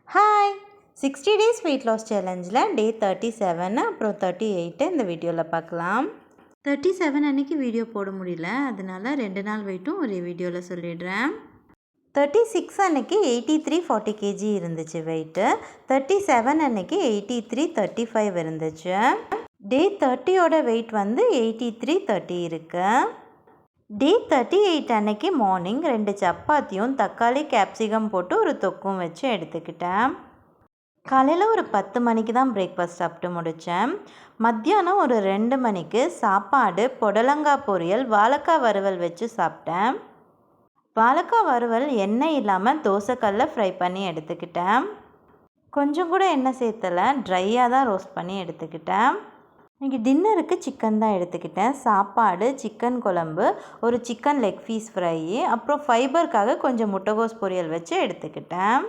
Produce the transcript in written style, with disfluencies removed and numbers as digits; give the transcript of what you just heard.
Hi 60 days weight loss சேலஞ்சில் டே 37 அப்புறம் 38 இந்த வீடியோவில் பார்க்கலாம். 37 அன்றைக்கி வீடியோ போட முடியல, அதனால 2 நாள் வெயிட்டும் ஒரே வீடியோவில் சொல்லிடுறேன். 36 அன்றைக்கி 83-40 kg இருந்துச்சு வெயிட்டு. 37 அன்றைக்கி 83-35 இருந்துச்சு. டே 30ஓட வெயிட் வந்து 83-30 இருக்குது. டே 38 அன்னைக்கு மார்னிங் 2 சப்பாத்தியும் தக்காளி கேப்சிகம் போட்டு ஒரு தொக்கும் வச்சு எடுத்துக்கிட்டேன். காலையில் ஒரு 10 மணிக்கு தான் பிரேக்ஃபாஸ்ட் சாப்பிட்டு முடித்தேன். மத்தியானம் ஒரு 2 மணிக்கு சாப்பாடு, புடலங்காய் பொரியல், வாழைக்காய் வறுவல் வச்சு சாப்பிட்டேன். வாழைக்காய் வறுவல் எண்ணெய் இல்லாமல் தோசைக்கல்ல ஃப்ரை பண்ணி எடுத்துக்கிட்டேன். கொஞ்சம் கூட எண்ணெய் சேர்த்தலை, ட்ரையாக தான் ரோஸ்ட் பண்ணி எடுத்துக்கிட்டேன். இன்றைக்கி டின்னருக்கு சிக்கன் தான் எடுத்துக்கிட்டேன். சாப்பாடு, சிக்கன் குழம்பு, ஒரு சிக்கன் லெக் பீஸ் ஃப்ரை, அப்புறம் ஃபைபருக்காக கொஞ்சம் முட்டைகோஸ் பொரியல் வச்சு எடுத்துக்கிட்டேன்.